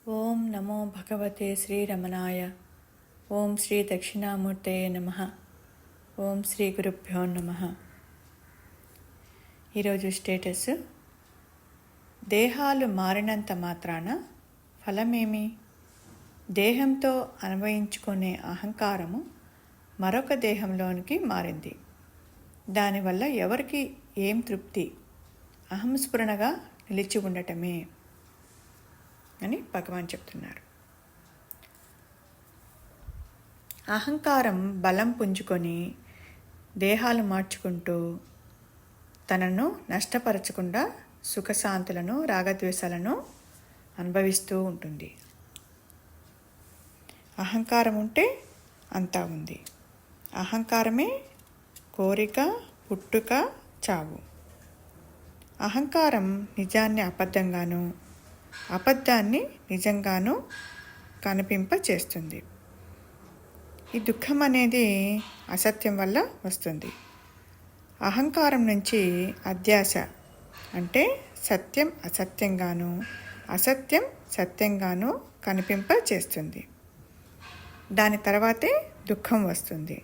ఓం నమో భగవతే శ్రీరమణాయ. ఓం శ్రీ దక్షిణామూర్తయే నమః. ఓం శ్రీ గురుభ్యో నమః. ఈరోజు స్టేటస్: దేహాలు మారినంత మాత్రాన ఫలమేమి? దేహంతో అన్వయించుకునే అహంకారము మరొక దేహంలోనికి మారింది. దానివల్ల ఎవరికి ఏం తృప్తి? అహంస్ఫురణగా నిలిచి ఉండటమే అని భగవాన్ చెప్తున్నారు. అహంకారం బలం పుంజుకొని దేహాలు మార్చుకుంటూ తనను నష్టపరచకుండా సుఖశాంతులను రాగద్వేషాలను అనుభవిస్తూ ఉంటుంది. అహంకారం ఉంటే అంతా ఉంది. అహంకారమే కోరిక, పుట్టుక, చావు. అహంకారం నిజాన్ని అబద్ధంగాను, అబద్ధాన్ని నిజంగానూ కనిపింపచేస్తుంది. ఈ దుఃఖం అనేది అసత్యం వల్ల వస్తుంది. అహంకారం నుంచి అధ్యాస అంటే సత్యం అసత్యంగాను, అసత్యం సత్యంగాను కనిపింపచేస్తుంది. దాని తర్వాతే దుఃఖం వస్తుంది.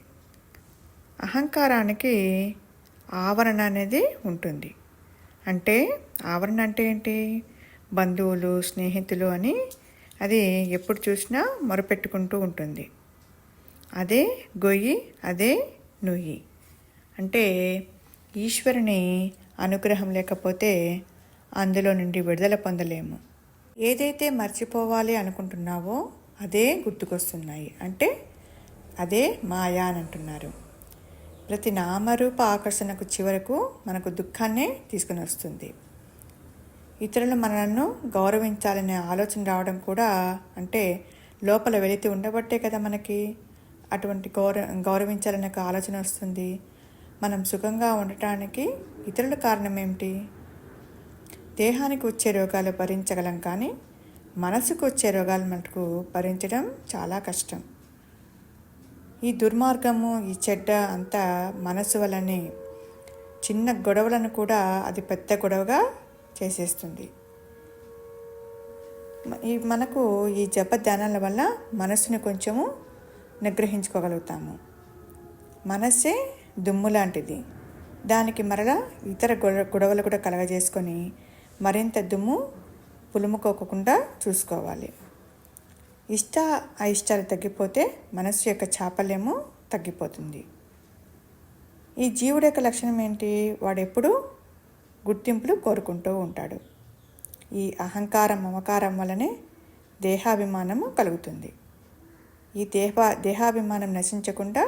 అహంకారానికి ఆవరణ అనేది ఉంటుంది. అంటే ఆవరణ అంటే ఏంటి? బంధువులు, స్నేహితులు అని అది ఎప్పుడు చూసినా మొరపెట్టుకుంటూ ఉంటుంది. అదే గొయ్యి, అదే నుయ్యి. అంటే ఈశ్వరుని అనుగ్రహం లేకపోతే అందులో నుండి విడుదల పొందలేము. ఏదైతే మర్చిపోవాలి అనుకుంటున్నావో అదే గుర్తుకొస్తున్నాయి. అంటే అదే మాయా అని అంటున్నారు. ప్రతి నామరూప ఆకర్షణకు చివరకు మనకు దుఃఖాన్నే తీసుకుని వస్తుంది. ఇతరులు మనల్ని గౌరవించాలనే ఆలోచన రావడం కూడా అంటే లోపల వెలితి ఉండబట్టే కదా మనకి అటువంటి గౌరవించాలనే ఆలోచన వస్తుంది. మనం సుఖంగా ఉండటానికి ఇతరుల కారణం ఏమిటి? దేహానికి వచ్చే రోగాలు భరించగలం, కానీ మనసుకు వచ్చే రోగాలు మటుకు భరించడం చాలా కష్టం. ఈ దుర్మార్గము, ఈ చెడ్డ అంతా మనసు వల్లనే. చిన్న గొడవలను కూడా అది పెద్ద గొడవగా చేసేస్తుంది. మనకు ఈ జప ధ్యానాల వల్ల మనసుని కొంచెము నిగ్రహించుకోగలుగుతాము. మనస్సే దుమ్ము లాంటిది. దానికి మరలా ఇతర గొడవలు కూడా కలగజేసుకొని మరింత దుమ్ము పులుముకోకుండా చూసుకోవాలి. ఇష్ట అయిష్టాలు తగ్గిపోతే మనస్సు యొక్క చాపల్యము తగ్గిపోతుంది. ఈ జీవుడి యొక్క లక్షణం ఏంటి? వాడెప్పుడు గుర్తింపులు కోరుకుంటూ ఉంటాడు. ఈ అహంకారం, మమకారం వల్లనే దేహాభిమానము కలుగుతుంది. ఈ దేహాభిమానం నశించకుండా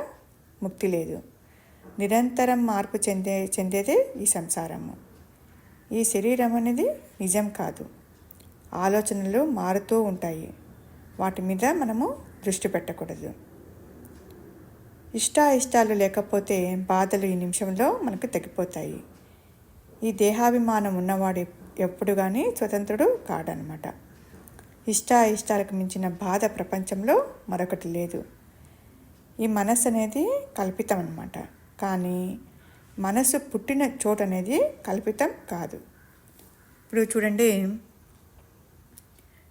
ముక్తి లేదు. నిరంతరం మార్పు చెందేదే ఈ సంసారము. ఈ శరీరం అనేది నిజం కాదు. ఆలోచనలు మారుతూ ఉంటాయి. వాటి మీద మనము దృష్టి పెట్టకూడదు. ఇష్టాలు లేకపోతే బాధలు ఈ నిమిషంలో మనకు తగ్గిపోతాయి. ఈ దేహాభిమానం ఉన్నవాడు ఎప్పుడు కానీ స్వతంత్రుడు కాడనమాట. ఇష్టాలకు మించిన బాధ ప్రపంచంలో మరొకటి లేదు. ఈ మనస్సు అనేది కల్పితం అన్నమాట. కానీ మనసు పుట్టిన చోటు అనేది కల్పితం కాదు. ఇప్పుడు చూడండి,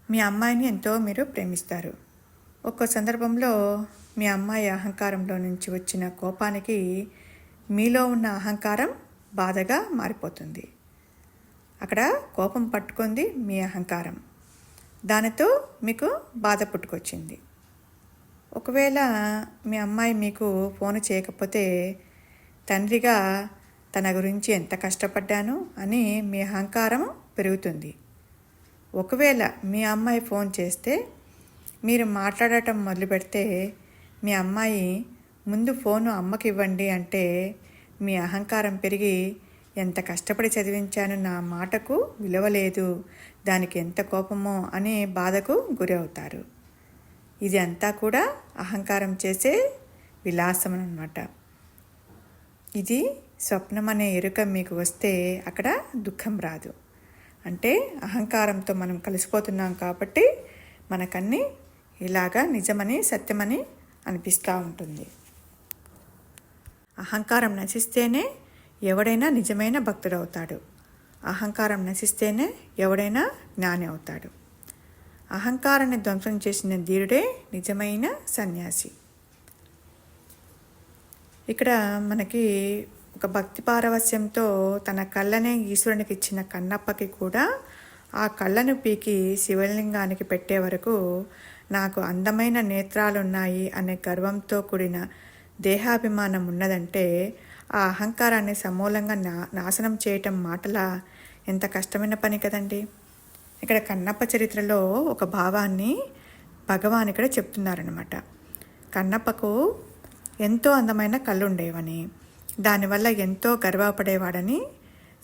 మీ అమ్మాయిని ఎంతో మీరు ప్రేమిస్తారు. ఒక్కో సందర్భంలో మీ అమ్మాయి అహంకారంలో నుంచి వచ్చిన కోపానికి మీలో ఉన్న అహంకారం బాధగా మారిపోతుంది. అక్కడ కోపం పట్టుకుంది మీ అహంకారం. దానితో మీకు బాధ పుట్టుకొచ్చింది. ఒకవేళ మీ అమ్మాయి మీకు ఫోన్ చేయకపోతే తండ్రిగా తన గురించి ఎంత కష్టపడ్డాను అని మీ అహంకారం పెరుగుతుంది. ఒకవేళ మీ అమ్మాయి ఫోన్ చేస్తే మీరు మాట్లాడటం మొదలు పెడితే మీ అమ్మాయి ముందు ఫోను అమ్మకి ఇవ్వండి అంటే మీ అహంకారం పెరిగి ఎంత కష్టపడి చదివించాను, నా మాటకు విలువ లేదు, దానికి ఎంత కోపమో అని బాధకు గురి అవుతారు. ఇది అంతా కూడా అహంకారం చేసే విలాసం అన్నమాట. ఇది స్వప్నం అనే ఎరుక మీకు వస్తే అక్కడ దుఃఖం రాదు. అంటే అహంకారంతో మనం కలిసిపోతున్నాం కాబట్టి మనకన్నీ ఇలాగా నిజమని, సత్యమని అనిపిస్తూ ఉంటుంది. అహంకారం నశిస్తేనే ఎవడైనా నిజమైన భక్తుడవుతాడు. అహంకారం నశిస్తేనే ఎవడైనా జ్ఞాని అవుతాడు. అహంకారాన్ని ధ్వంసం చేసిన ధీరుడే నిజమైన సన్యాసి. ఇక్కడ మనకి ఒక భక్తి పారవస్యంతో తన కళ్ళనే ఈశ్వరునికి ఇచ్చిన కన్నప్పకి కూడా ఆ కళ్ళను పీకి శివలింగానికి పెట్టే వరకు నాకు అందమైన నేత్రాలున్నాయి అనే గర్వంతో కూడిన దేహాభిమానం ఉన్నదంటే ఆ అహంకారాన్ని సమూలంగా నాశనం చేయటం మాటలా ఎంత కష్టమైన పని కదండి. ఇక్కడ కన్నప్ప చరిత్రలో ఒక భావాన్ని భగవాన్ ఇక్కడ చెప్తున్నారనమాట. కన్నప్పకు ఎంతో అందమైన కళ్ళు ఉండేవని, దానివల్ల ఎంతో గర్వపడేవాడని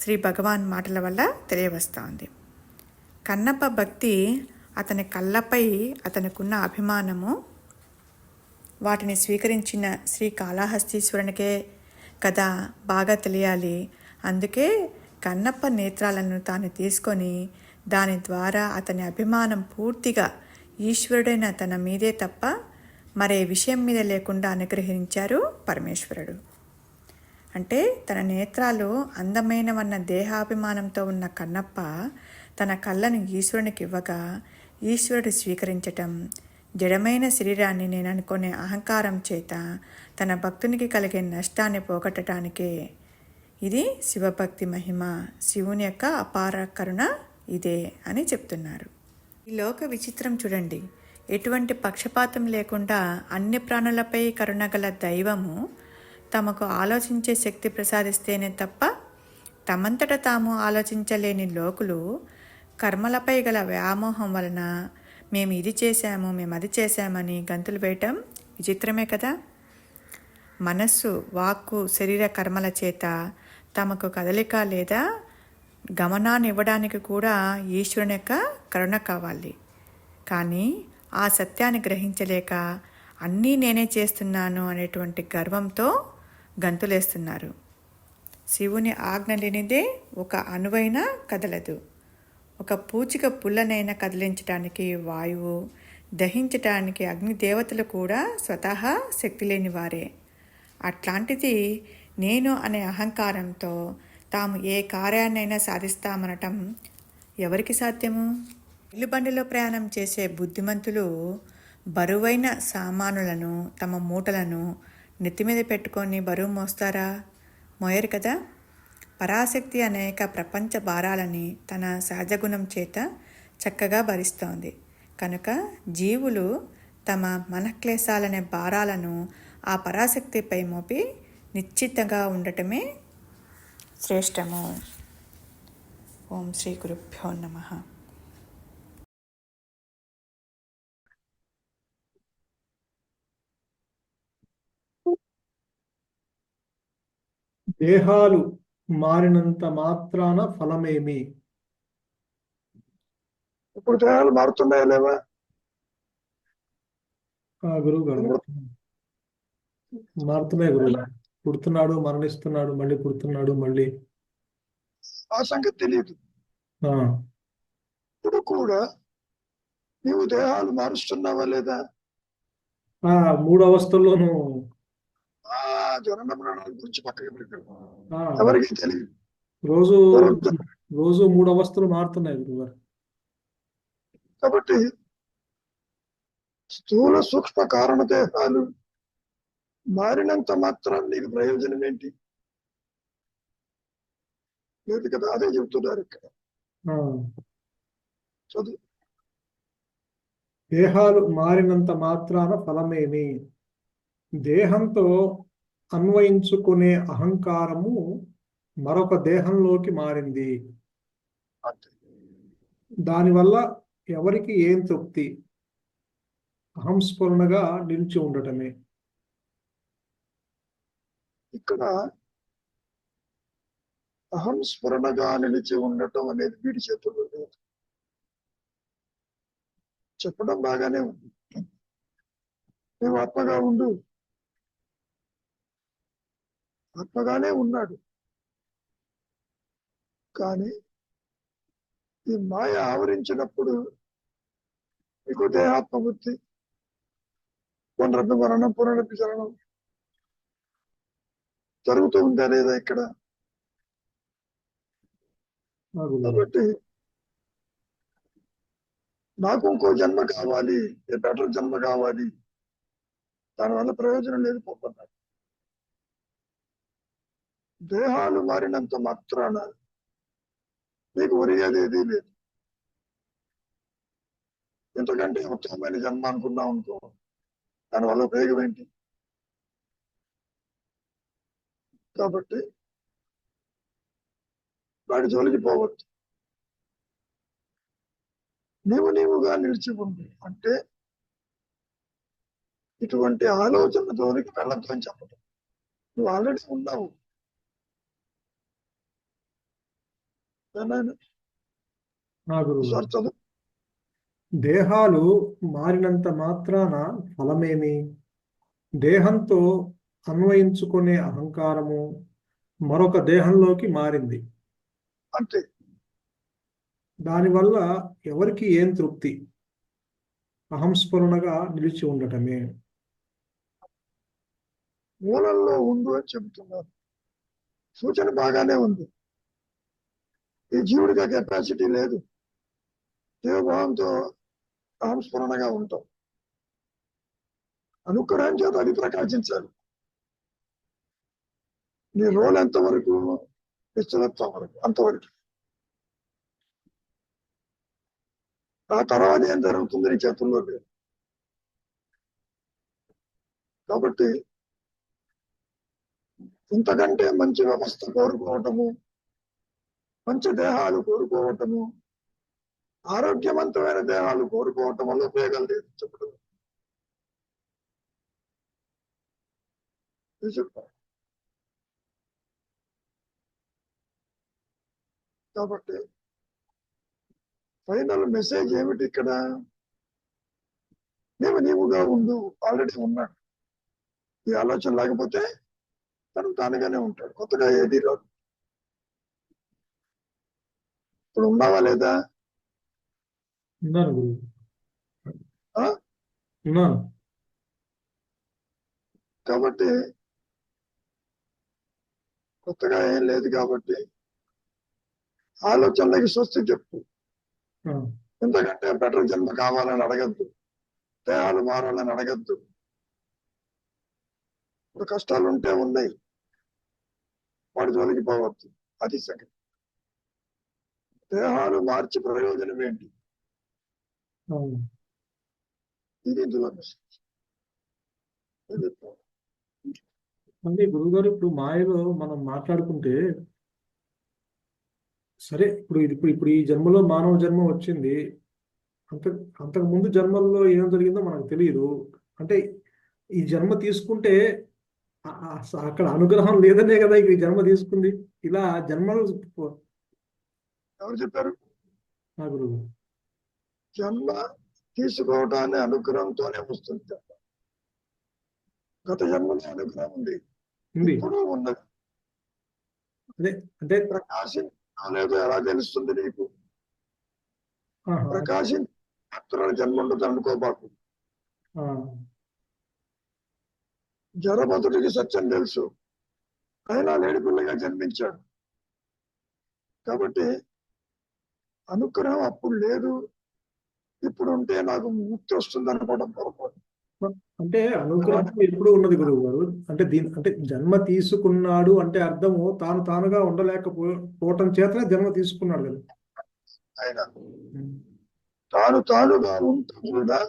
శ్రీ భగవాన్ మాటల వల్ల తెలియవస్తోంది. కన్నప్ప భక్తి అతని కళ్ళపై అతనికున్న అభిమానము వాటిని స్వీకరించిన శ్రీ కాళహస్తీశ్వరునికే కదా బాగా తెలియాలి. అందుకే కన్నప్ప నేత్రాలను తాను తీసుకొని దాని ద్వారా అతని అభిమానం పూర్తిగా ఈశ్వరుడైన తన మీదే తప్ప మరే విషయం మీద లేకుండా అనుగ్రహించారు పరమేశ్వరుడు. అంటే తన నేత్రాలు అందమైనవన్న దేహాభిమానంతో ఉన్న కన్నప్ప తన కళ్ళను ఈశ్వరునికి ఇవ్వగా ఈశ్వరుడు స్వీకరించటం, జడమైన శరీరాన్ని నేను అనుకునే అహంకారం చేత తన భక్తునికి కలిగే నష్టాన్ని పోగొట్టడానికే. ఇది శివభక్తి మహిమ, శివుని యొక్క అపార కరుణ ఇదే అని చెప్తున్నారు. ఈ లోక విచిత్రం చూడండి. ఎటువంటి పక్షపాతం లేకుండా అన్ని ప్రాణులపై కరుణగల దైవము తమకు ఆలోచించే శక్తి ప్రసాదిస్తేనే తప్ప తమంతట తాము ఆలోచించలేని లోకులు కర్మలపై గల వ్యామోహం వలన మేము ఇది చేశాము, మేము అది చేశామని గంతులు వేయటం విచిత్రమే కదా. మనస్సు, వాక్కు, శరీర కర్మల చేత తమకు కదలిక లేదా గమనాన్ని ఇవ్వడానికి కూడా ఈశ్వరుని యొక్క కరుణ కావాలి. కానీ ఆ సత్యాన్ని గ్రహించలేక అన్నీ నేనే చేస్తున్నాను అనేటువంటి గర్వంతో గంతులేస్తున్నారు. శివుని ఆజ్ఞ లేనిదే ఒక అణువైనా కదలదు. ఒక పూచిక పుల్లనైనా కదిలించడానికి వాయువు, దహించటానికి అగ్నిదేవతలు కూడా స్వతహా శక్తి లేని వారే. అట్లాంటిది నేను అనే అహంకారంతో తాము ఏ కార్యాన్నైనా సాధిస్తామనటం ఎవరికి సాధ్యము? ఇల్లుబండిలో ప్రయాణం చేసే బుద్ధిమంతులు బరువైన సామానులను, తమ మూటలను నెత్తిమీద పెట్టుకొని బరువు మోస్తారా? మోయరు కదా. పరాశక్తి అనేక ప్రపంచ భారాలని తన సహజగుణం చేత చక్కగా భరిస్తోంది. కనుక జీవులు తమ మనఃక్లేశాలనే భారాలను ఆ పరాశక్తిపై మోపి నిశ్చితంగా ఉండటమే శ్రేష్టము. ఓం శ్రీ గురుభ్యో నమః. దేహాలు మారినంత మాత్రాన ఫలమేమి? ఇప్పుడు దేహాలు మారుతున్నాయా లేవా? గురువు గారు మారుతున్నాయి గురువు గారు. పుడుతున్నాడు, మరణిస్తున్నాడు, మళ్ళీ పుడుతున్నాడు, మళ్ళీ. ఆ సంగతి తెలియదు. ఇప్పుడు కూడా నీవు దేహాలు మారుస్తున్నావా లేదా? మూడు అవస్థల్లోనూ జనన మరణాల గురించి పక్కకి పెట్టాడు, ఎవరికి తెలియదు. రోజు మూడు అవస్థలు మారుతున్నాయి గురువు గారు. కాబట్టి స్థూల సూక్ష్మ కారణ దేహాలు మారినంత మాత్రం నీకు ప్రయోజనం ఏంటి? లేదు కదా, అదే చెబుతున్నారు ఇక్కడ. చదువు. దేహాలు మారినంత మాత్రాన ఫలమేమి? దేహంతో అన్వయించుకునే అహంకారము మరొక దేహంలోకి మారింది. దానివల్ల ఎవరికి ఏం తృప్తి? అహంస్ఫురణగా నిలిచి ఉండటమే. ఇక్కడ అహంస్ఫురణగా నిలిచి ఉండటం అనేది వీడి చేతుల్లో లేదు. చెప్పడం బాగానే ఉంది, నువ్వు ఆత్మగా ఉండు, ఆత్మగానే ఉన్నాడు. కానీ ఈ మాయ ఆవరించినప్పుడు నీకు దేహాత్మ బుద్ధి, పునరపి మరణం, పునరపి చరణం జరుగుతూ ఉందా లేదా ఇక్కడ? కాబట్టి నాకు ఇంకో జన్మ కావాలి, బెటర్ జన్మ కావాలి, దానివల్ల ప్రయోజనం లేదు పోతున్నాడు. దేహాలు మారినంత మాత్రాన మీకు ఒరిగేది ఏదీ లేదు. ఎందుకంటే ఉత్తమమైన జన్మ అనుకున్నాం అనుకో, దానివల్ల ఉపయోగం ఏంటి? కాబట్టి వాడి జోలికి పోవద్దు. నీవుగా నిలిచి ఉంది అంటే ఇటువంటి ఆలోచన జోలికి వెళ్ళద్దు అని చెప్పడం. నువ్వు ఆల్రెడీ ఉన్నావు. గురువు దేహాలు మారినంత మాత్రాన ఫలమేమి? దేహంతో అన్వయించుకునే అహంకారము మరొక దేహంలోకి మారింది. అంతే. దానివల్ల ఎవరికి ఏం తృప్తి? అహంస్ఫురణగా నిలిచి ఉండటమే. మూలంలో ఉండు అని చెబుతున్నారు. సూచన బాగానే ఉంది. ఈ జీవుడికి ఆ కెపాసిటీ లేదు. దేవభావంతో అహంస్ఫురణగా ఉంటాం. అనుగ్రహం చేత అది ప్రకాశించాలి. నీ రోల్ ఎంతవరకు? నిశ్చలత్వం వరకు, అంతవరకు. ఆ తర్వాత ఏం జరుగుతుంది నీ చేతుల్లో లేదు. కాబట్టి ఇంతకంటే మంచి వ్యవస్థ కోరుకోవటము, మంచి దేహాలు కోరుకోవటము, ఆరోగ్యవంతమైన దేహాలు కోరుకోవటం వల్ల ఉపయోగం లేదు చెప్పడం. కాబట్టి ఫైనల్ మెసేజ్ ఏమిటి ఇక్కడ? నీవుగా ఉండు. ఆల్రెడీ ఉన్నాడు. ఈ ఆలోచన లేకపోతే తను తానుగానే ఉంటాడు. కొత్తగా ఏది రాదు. ఇప్పుడు ఉన్నావా లేదా? ఉన్నాను గురువు. ఉన్నాను. కాబట్టి కొత్తగా ఏం లేదు. కాబట్టి ఆలోచనలకి స్వస్తి చెప్పు. ఎందుకంటే బెటర్ జన్మ కావాలని అడగద్దు, దేహాలు మారాలని అడగద్దు. ఇప్పుడు కష్టాలు ఉంటే ఉన్నాయి, వాడి జోలికి పోవద్దు. అది సెకండ్. దేహాలు మార్చి ప్రయోజనం ఏంటి? ఇది ఇందులో మెసేజ్. అంటే గురువుగారు ఇప్పుడు మాయలో మనం మాట్లాడుకుంటే సరే, ఇప్పుడు ఈ జన్మలో మానవ జన్మ వచ్చింది. అంతకు ముందు జన్మల్లో ఏం జరిగిందో మనకు తెలియదు. అంటే ఈ జన్మ తీసుకుంటే అక్కడ అనుగ్రహం లేదనే కదా ఈ జన్మ తీసుకుంది. ఇలా జన్మలు ఎవరు చెప్పారు? నా గురువు. జన్మ తీసుకోవటాన్ని అనుగ్రహంతోనే వస్తుంది. గత జన్మలో అనుగ్రహం ఉంది, ఇప్పుడు ఉన్నది. అదే అంటే ప్రకాశం లేదో ఎలా తెలుస్తుంది నీకు? ప్రకాశం మాత్రం జన్మ ఉండదు అనుకోబాకు. జరబతుడికి సత్యం తెలుసు, అయినా లేడి పిల్లగా జన్మించాడు. కాబట్టి అనుగ్రహం అప్పుడు లేదు, ఇప్పుడు ఉంటే నాకు ముక్తి వస్తుంది అనుకోవడం పొరపాటు. అంటే అనుగ్రహం ఎప్పుడు ఉన్నది గురువు గారు. అంటే జన్మ తీసుకున్నాడు అంటే అర్థము తానుగా ఉండలేకపోవటం చేతనే జన్మ తీసుకున్నాడు కదా. ఆయన తానుగా ఉంటా కూడా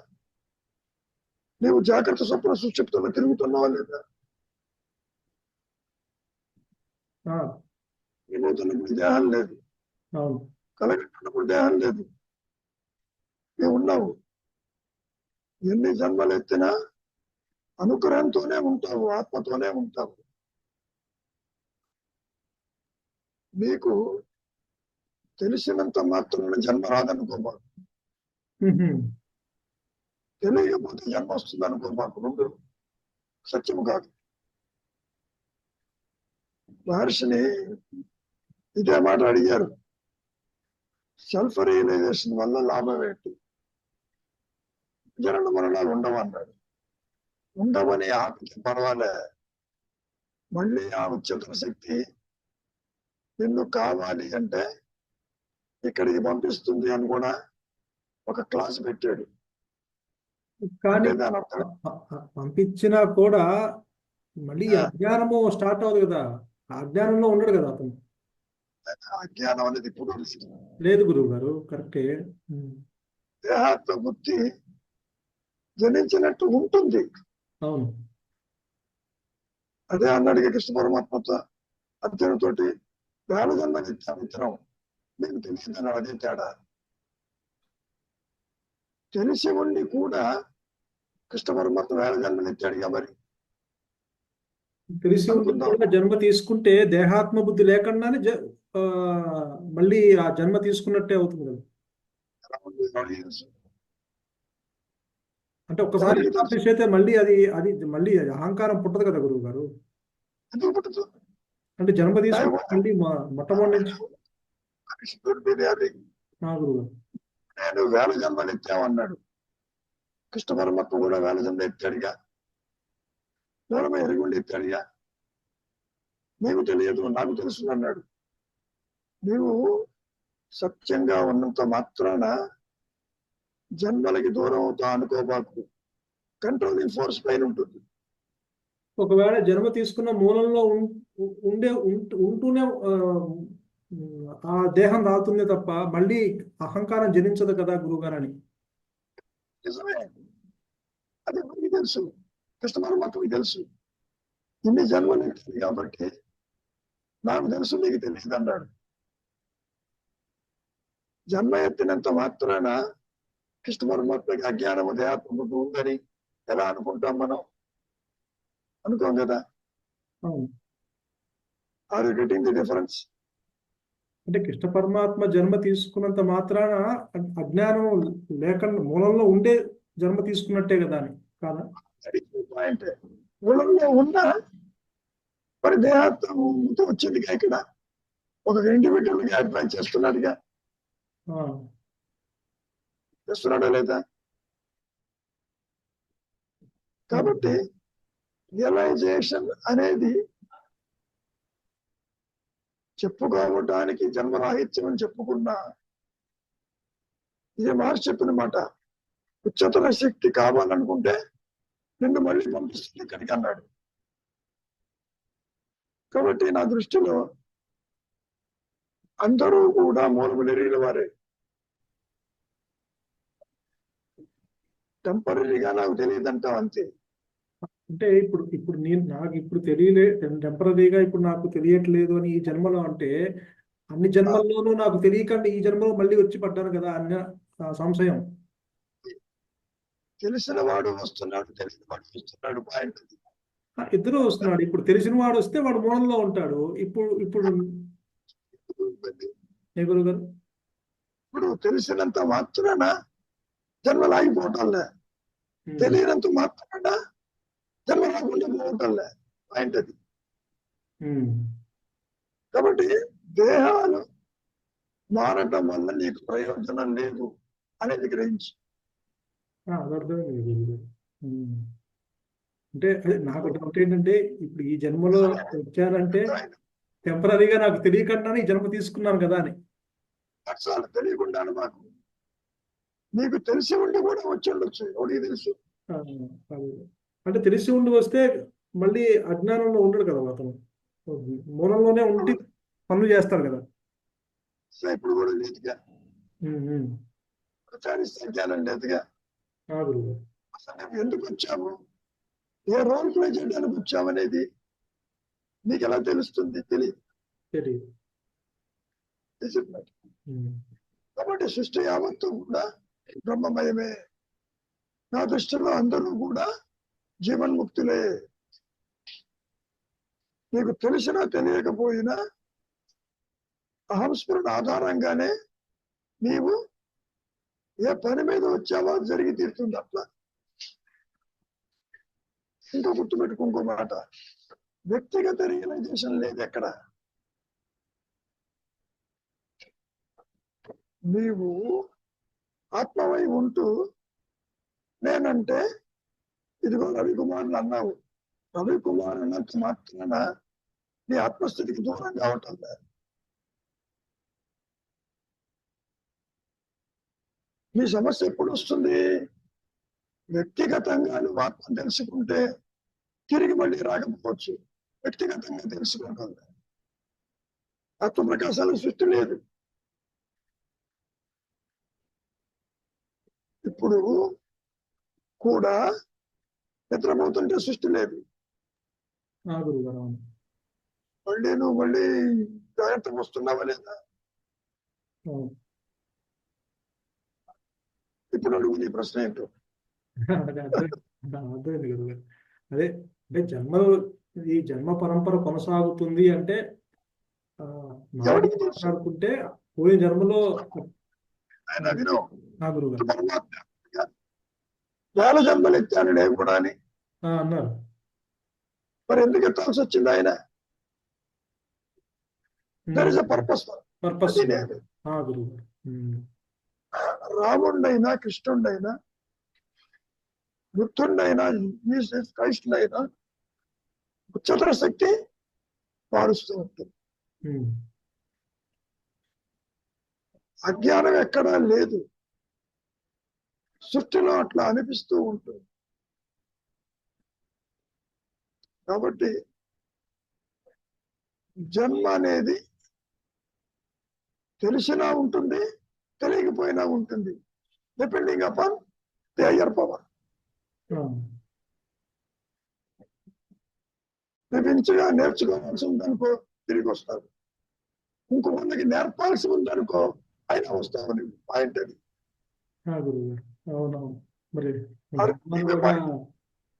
నీవు జాగ్రత్త స్వప్న సుషుప్తిలో తిరుగుతున్నావా లేదా? వినోదనప్పుడు దేహం లేదు, కలగట్టున్నప్పుడు దేహం లేదు. నీవు ఉన్నావు. ఎన్ని జన్మలు ఎత్తినా అనుగ్రహంతోనే ఉంటావు, ఆత్మతోనే ఉంటావు. నీకు తెలిసినంత మాత్రం జన్మ రాదనుకోబాకు, తెలియకపోతే జన్మ వస్తుంది అనుకోబాకు. రెండు సత్యము కాదు. మహర్షిని ఇదే మాట అడిగారు, సెల్ఫ్ రియలైజేషన్ వల్ల లాభం ఏంటి? జనన మరణాలు ఉండవన్నాడు. ఉండవని ఆపితే పర్వాలే, మళ్ళీ ఆ ఉచ్యతన శక్తి నిన్ను కావాలి అంటే ఇక్కడికి పంపిస్తుంది అని కూడా ఒక క్లాస్ పెట్టాడు. కానీ అంటే దాని అర్థం పంపించినా కూడా మళ్ళీ ఆ, అజ్ఞానము స్టార్ట్ అవ్వదు కదా, ఆ అజ్ఞానంలో ఉండడు కదా అతను. అజ్ఞానం అనేది ఇప్పుడు లేదు గురువు గారు, కరెక్టే. దేహాత్మ బుద్ధి జనించినట్టు ఉంటుంది. అవును. అదే అన్నాడు కృష్ణ పరమాత్మతో అర్జునుతోటి, వేల జన్మ నిత్యామిత్రం మీకు తెలిసిందని. అదే తేడా. తెలిసి ఉండి కూడా కృష్ణ పరమాత్మ వేల జన్మలు ఎత్తాడుగా మరి. తెలిసి ఉండి అనుకుందాం. కూడా జన్మ తీసుకుంటే దేహాత్మ బుద్ధి లేకుండానే ఆ, మళ్ళీ ఆ జన్మ తీసుకున్నట్టే అవుతుంది కదా. ఎలా ఉంది ఎవరికి తెలుసు? అంటే ఒక్కసారి ఎవరికి తెలుసు? ఎస్టాబ్లిష్ అయితే మళ్ళీ అది అది మళ్ళీ అది అహంకారం పుట్టదు కదా గురువు గారు. ఎందుకు పుట్టదు? అంటే జన్మ తీసుకుంటే మళ్ళీ మొట్టమొదటి నుంచి. కృష్ణుడి అది గురువు గారు. నేను వేల జన్మలు ఎత్తామన్నాడు. కృష్ణ పరమాత్మ కూడా వేల జన్మలు ఎత్తాడుగా. దూరమే ఎరుగుండి ఎత్తాడుగా. నీకు తెలియదు నాకు తెలుసు అన్నాడు. నీవు సత్యంగా ఉన్నంత మాత్రాన జన్మలకి దూరం అవుతా అనుకోబాకు. కంట్రోలింగ్ ఫోర్స్ పైన ఉంటుంది. ఒకవేళ జన్మ తీసుకున్న మూలంలో ఉంటూనే ఆ దేహం రాతుందే తప్ప మళ్ళీ అహంకారం జనించదు కదా గురువుగారు అని. నిజమే. అది మనకి తెలుసు, కృష్ణ పరమాత్మకి తెలుసు. ఇన్ని జన్మలు ఎత్తాడు కాబట్టి నాకు తెలుసు నీకు తెలియదు అన్నాడు. జన్మ ఎత్తినంత మాత్రాన కృష్ణ పరమాత్మకి అజ్ఞానము దేహాత్మకు ఉందని ఎలా అనుకుంటాం మనం? అనుకోం కదా. అవును. Are you getting the difference? అంటే కృష్ణ పరమాత్మ జన్మ తీసుకున్నంత మాత్రాన అజ్ఞానం లేకుండా మూలంలో ఉండే జన్మ తీసుకున్నట్టే కదా అని కాదా? పాయింట్. మూలంలో ఉన్న మరి దేహాత్మతో వచ్చిందిగా ఇక్కడ. ఒక ఇండివిజువల్ గా అప్లై చేస్తున్నాడుగా. ఆ, చేస్తున్నాడా లేదా? కాబట్టి రియలైజేషన్ అనేది చెప్పుకోవటానికి జన్మరాహిత్యం అని చెప్పుకున్నా, ఇది మహర్షి చెప్పిన మాట. ఉच्चతర శక్తి కావాలనుకుంటే నిన్ను మళ్ళీ పంపిస్తుంది ఇక్కడికి అన్నాడు. కాబట్టి నా దృష్టిలో అందరూ కూడా మూలము నెరిగిన వారే. టెంపరీగా నాకు తెలియదంటావు అంతే. అంటే ఇప్పుడు నాకు ఇప్పుడు టెంపరీగా ఇప్పుడు నాకు తెలియట్లేదు అని ఈ జన్మలో అంటే అన్ని జన్మల్లోనూ నాకు తెలియకండి ఈ జన్మలో మళ్ళీ వచ్చి పడ్డాను కదా అన్న సంశయం. తెలిసిన వాడు వస్తున్నాడు, తెలిసిన వాడు వస్తున్నాడు. పాయింట్. ఇద్దరు వస్తున్నాడు. ఇప్పుడు తెలిసిన వాడు వస్తే వాడు మూలంలో ఉంటాడు. ఇప్పుడు ఏ గురువు గారు? ఇప్పుడు తెలిసినంత మాత్రాన జన్మలాగిపోవటంలే, తెలియనంత మాత్రాన జన్మ రాకుండా పోవటంలే. పాయింట్ అది. కాబట్టి దేహాలు మారటం వల్ల నీకు ప్రయోజనం లేదు అనేది గ్రహించి. అది అర్థమైంది గురువు గారు. అంటే అదే నాకు డౌట్ ఏంటంటే ఇప్పుడు ఈ జన్మలో వచ్చానంటే టెంపరీగా నాకు తెలియకుండానే ఈ జన్మ తీసుకున్నాను కదా అని. అసలు తెలియకుండాను మాకు. నీకు తెలిసి ఉండి కూడా వచ్చి ఉండొచ్చు, ఎవరికి తెలుసు? అంటే తెలిసి ఉండి వస్తే మళ్ళీ అజ్ఞానంలో ఉండడు కదా అతను, మూలంలోనే ఉండి పనులు చేస్తాడు కదా. ఇప్పుడు కూడా లేదుగా, ప్రచారిస్తే జ్ఞానం లేదుగా. అసలు నువ్వు ఎందుకు వచ్చావు, ఏ రోల్ ప్లే చేయడానికి వచ్చావనేది నీకు ఎలా తెలుస్తుంది? తెలియదు. కాబట్టి సృష్టి యావత్తు కూడా బ్రహ్మమయమే. నా దృష్టిలో అందరూ కూడా జీవన్ముక్తులే. నీకు తెలిసినా తెలియకపోయినా అహంస్మరణ ఆధారంగానే నీవు ఏ పని మీద వచ్చావో జరిగి తీరుతుంది. అట్లా ఇంకా గుర్తుపెట్టుకో ఇంకో మాట, వ్యక్తిగత రియలైజేషన్ లేదు ఎక్కడ. నీవు ఆత్మవై ఉంటూ నేనంటే ఇదిగో రవికుమార్ అన్నావు. రవికుమార్ అన్నంత మాత్రాన నీ ఆత్మస్థితికి దూరం కావటం లేదు. ఈ సమస్య ఎప్పుడు వస్తుంది? వ్యక్తిగతంగా నువ్వు ఆత్మ తెలుసుకుంటే తిరిగి మళ్ళీ రాకపోవచ్చు. వ్యక్తిగతంగా తెలుసుకోవడం ఆత్మ ప్రకాశాలకు సృష్టి లేదు. ఇప్పుడు కూడా నిద్రపోతుంటే సృష్టి లేదు. గురుగారు అవును. మళ్ళీ నువ్వు మళ్ళీ జాగ్రత్తగా వస్తున్నావా లేదా? అవును. ఇప్పుడు అడుగు నీ ప్రశ్న ఏంటో. అదే అర్థమైంది గురుగారు. అదే అంటే ఈ జన్మ పరంపర కొనసాగుతుంది అంటే ఎవరికి తెలుసు? మాట్లాడుకుంటే పోయిన జన్మలో ఆయన విను. గురుగారు పరమాత్మ వేల జన్మలు ఎత్తాను నేను కూడా అని. అన్నారు. మరి ఎందుకు ఎత్తాల్సి వచ్చింది ఆయన? There is a purpose. Purpose లేదు. గురుగారు. రాముడైనా కృష్ణుడైనా బుద్ధుడైనా జీసస్ క్రైస్టుడైనా ఉచ్చతర శక్తి మారుస్తూ ఉంటుంది. అజ్ఞానం ఎక్కడా లేదు. సృష్టిలో అట్లా అనిపిస్తూ ఉంటుంది. కాబట్టి జన్మ అనేది తెలిసినా ఉంటుంది, తెలియకపోయినా ఉంటుంది. Depending upon the higher power. విభించగా నేర్చుకోవాల్సి ఉందనుకో తిరిగి వస్తారు. ఇంకొకరికి నేర్పాల్సి ఉందనుకో అయినా వస్తావు. పాయింట్ అది. అవునవును. మరి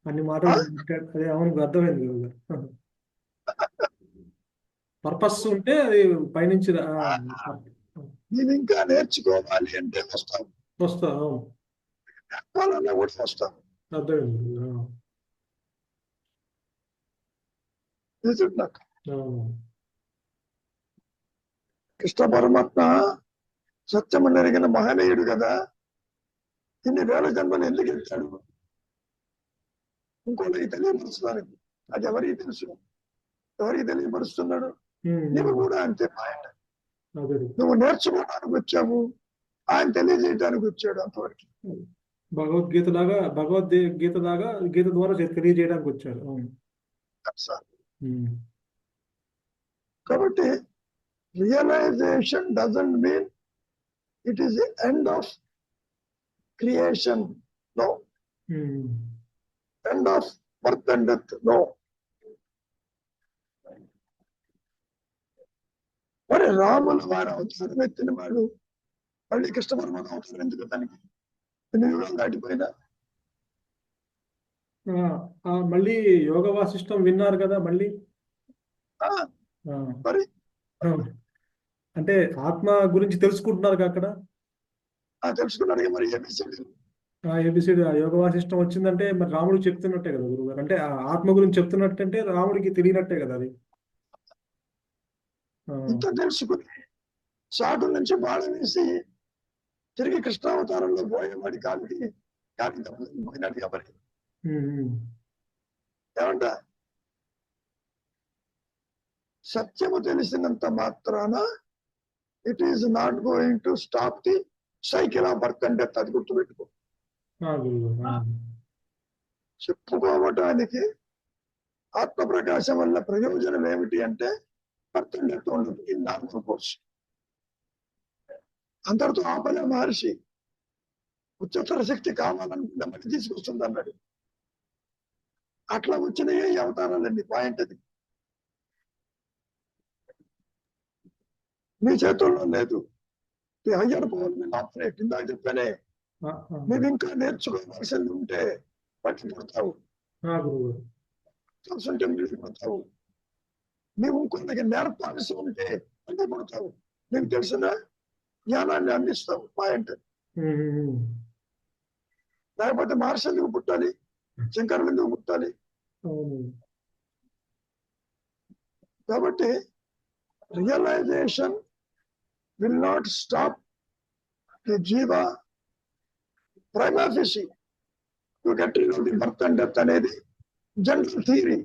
అన్ని మాటలు అదే అవును అర్థమైంది గురుగారు. పర్పస్ ఉంటే అది పైనుంచి నేను ఇంకా నేర్చుకోవాలి అంటే వస్తావు. అవును నేర్పాలన్నా కూడా వస్తావు. అర్థమైంది. కృష్ణ పరమాత్మ సత్యము నెరిగిన మహనీయుడు కదా. ఇన్ని వేల జన్మలు ఎందుకు ఎత్తాడు? ఇంకోటి తెలియపరుస్తున్నానికి. అది ఎవరికి తెలుసు? ఎవరికి తెలియపరుస్తున్నాడు? నువ్వు కూడా అంతే. పాయింట్. నువ్వు నేర్చుకోవడానికి వచ్చావు, ఆయన తెలియజేయడానికి వచ్చాడు. అంతవరకు భగవద్గీత లాగా గీత ద్వారా తెలియజేయడానికి వచ్చాడు. కాబట్టి realization doesn't mean it is the end of creation. No. End of birth and death. No. మరి రాముల వారు అవతారం ఎత్తిన వాడు మళ్ళీ కృష్ణ పరమాత్మ అవతారం ఎందుకు? దానికి ఎన్ని యుగాలు దాటిపోయినా మళ్ళీ యోగ వాసిష్టం విన్నారు కదా మళ్ళీ. మరి అంటే ఆత్మ గురించి తెలుసుకుంటున్నారు అక్కడ. తెలుసుకున్నాడు. మరి ఏబిసిడి యోగ వాసిష్టం వచ్చిందంటే మరి రాముడికి చెప్తున్నట్టే కదా గురుగారు. అంటే ఆత్మ గురించి చెప్తున్నట్టంటే రాముడికి తెలియనట్టే కదా అది. ఇంత తెలుసుకుని సాటు నుంచి బాణం వేసి తిరిగి కృష్ణావతారంలో పోయేవాడి కాలికి పోయినాడు. ఎవరి ఏమంట? సత్యము తెలిసినంత మాత్రాన it is not going to stop the cycle of birth and death. అది గుర్తుపెట్టుకో. చెప్పుకోవటానికి ఆత్మ ప్రకాశం వల్ల ప్రయోజనం ఏమిటి అంటే బర్త్ అండ్ డెత్ ఉండదు. ఈ నార్మల్ కోర్స్. అందరితో ఆపలే మహర్షి. ఉచ్చతర శక్తి కావాలనుకుంటే మళ్ళీ తీసుకొస్తుంది అన్నాడు. అట్లా వచ్చిన ఏ అవతారాలండి. పాయింట్ అది. మీ చేతుల్లో లేదు. Higher power operate. ఇందాక చెప్పానే, నువ్వు ఇంకా నేర్చుకోవాల్సింది ఉంటే పట్టిపడతావు. తెలుసుంటే పడతావు. నువ్వు ఇంకొకరికి నేర్పాల్సి ఉంటే పట్టిపడతావు. నీకు తెలిసిన జ్ఞానాన్ని అందిస్తావు. పాయింట్. లేకపోతే మహర్షి ఎందుకు పుట్టాలి? శంకరులు ఎందుకు పుట్టాలి? కాబట్టి realisation will not stop the jiva prima facie to get rid of the birth and death అనేది general theory.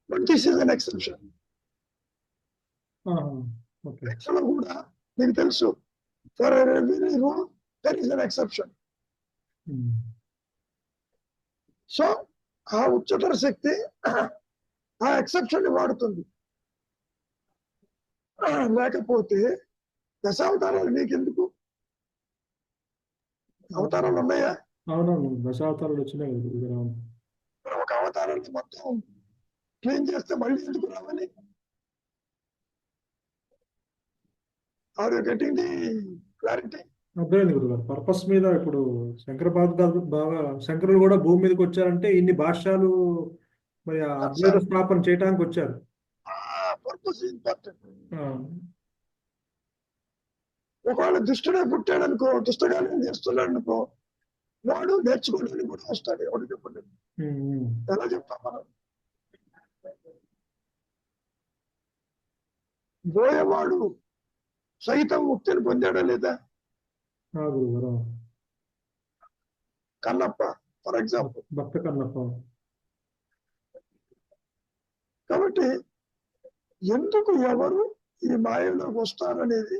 But this is an exception. కూడా నీకు తెలుసు for every rule there is an exception. So ఆ ఉच्चतर శక్తి ఆ exception ని వాడుతుంది. లేకపోతే దశావతారాలు నీకెందుకు? అవతారాలు ఉన్నాయా? అవునవును, దశావతారాలు వచ్చినాయి. ఒక అవతారాన్ని మొత్తం క్లీన్ చేస్తే మళ్ళీ ఎందుకు రావాలి? Are you getting the clarity? అర్థమైంది గురుగారు. పర్పస్ మీద ఇప్పుడు శంకరులు కూడా భూమి మీదకి వచ్చారంటే ఇన్ని భాష్యాలు మరి ఆ అద్వైత స్థాపన చేయడానికి వచ్చారు. Purpose important. ఒకవేళ దుష్టుడే పుట్టాడు అనుకో, దుష్టగానే చేస్తున్నాడు అనుకో, వాడు నేర్చుకోవడానికి కూడా వస్తాడు. ఎవరు చెప్పండి, ఎలా చెప్తాం మనం? బోయేవాడు సైతం ముక్తిని పొందాడా లేదా? కన్నప్ప ఫర్ ఎగ్జాంపుల్, భక్త కన్నప్ప. కాబట్టి ఎందుకు ఎవరు ఈ మాయలోకి వస్తారనేది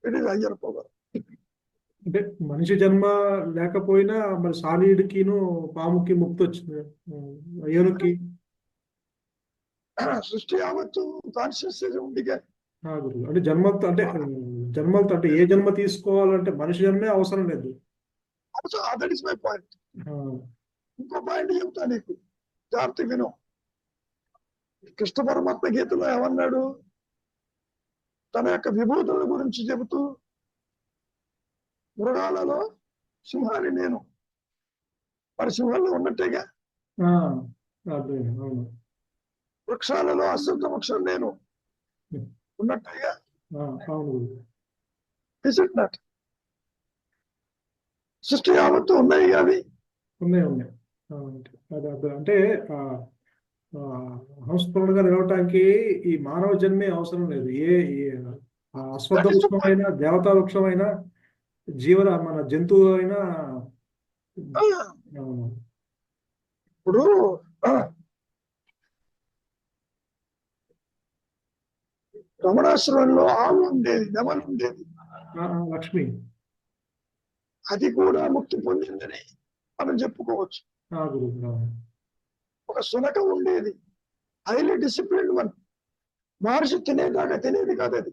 ఇట్ ఈస్ హయ్యర్ పవర్. అంటే మనిషి జన్మ లేకపోయినా మరి సాలీడికిను పాముకి ముక్తి వచ్చింది, అయ్యనుకి. సృష్టి యావత్తు కాన్షియస్ ఉందిగా. అంటే జన్మలతో అంటే ఏ జన్మ తీసుకోవాలంటే మనిషి జన్మే అవసరం లేదు. That is my point. ఇంకో పాయింట్ చెప్తా నీకు, జాగ్రత్త విను. కృష్ణ పరమాత్మ గీతలో ఏమన్నాడు? తన యొక్క విభూతుల గురించి చెబుతూ, మృగాలలో సింహాన్ని నేను, మరి సింహంలో ఉన్నట్టేగా. వృక్షాలలో అశ్వత్థ వృక్షం నేను ఉన్నట్టేగా. Is it not? సృష్టి యావత్తు ఉన్నాయి అవి ఉన్నాయి. అంటే హంసపురుడుగా నిలవటానికి ఈ మానవ జన్మే అవసరం లేదు. అశ్వత్థ వృక్షమైనా, దేవతా వృక్షమైనా, మన జంతువు అయినా. ఇప్పుడు రమణాశ్రమంలో ఆవు ఉండేది, నెమలు ఉండేది, లక్ష్మి. అది కూడా ముక్తి పొందిందని మనం చెప్పుకోవచ్చు. ఒక శునక ఉండేది, హైలీ డిసిప్లిన్డ్ వన్. మహర్షి తినేదాకా తినేది కాదు అది.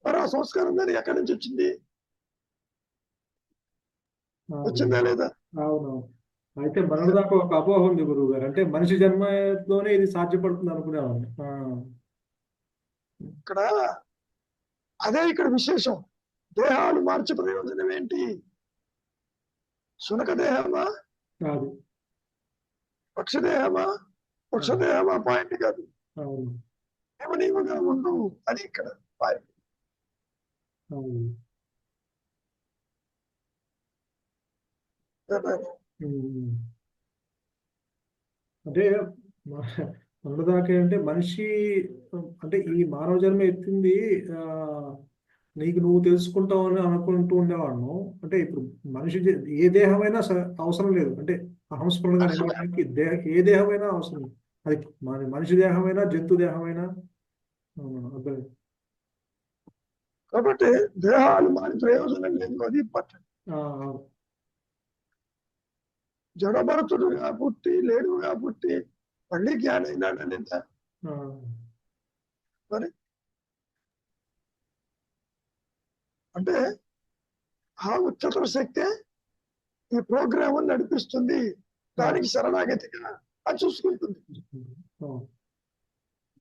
మరి ఆ సంస్కారం మీద ఎక్కడి నుంచి వచ్చింది? వచ్చిందా లేదా? అవునవును. అయితే మనకు దాకా ఒక అపోహ ఉంది గురువు గారు, అంటే మనిషి జన్మలోనే ఇది సాధ్యపడుతుంది అనుకునేవాడిని. ఇక్కడ అదే ఇక్కడ విశేషం. దేహాలు మార్చే ప్రయోజనం ఏంటి? శునక దేహమా కాదు, పక్షదేహమా? పక్షదేహమా పాయింట్ కాదు. ఏమనీవుగా ఉండు అని ఇక్కడ పాయింట్. అంటే మనదాకా అంటే మనిషి, అంటే ఈ మానవ జన్మ ఎత్తింది నీకు నువ్వు తెలుసుకుంటావు అని అనుకుంటూ ఉండేవాడు. అంటే ఇప్పుడు మనిషి ఏ దేహమైనా అవసరం లేదు. అంటే హంసపురుడుగా నిలవడానికి ఏ దేహమైనా అవసరం లేదు. అది మనిషి దేహమైనా, జంతు దేహమైనా. అర్థం. కాబట్టి దేహాలు మారి ప్రయోజనం లేదు, అది ఇంపార్టెంట్. జడభరతుడుగా పుట్టి, లేడుగా పుట్టి మళ్ళీ జ్ఞానం అయినాడు లేదా? మరి అంటే ఆ ఉच्चतर శక్తే ఈ ప్రోగ్రామ్ నడిపిస్తుంది. దానికి శరణాగతిగా అది చూసుకుంటుంది.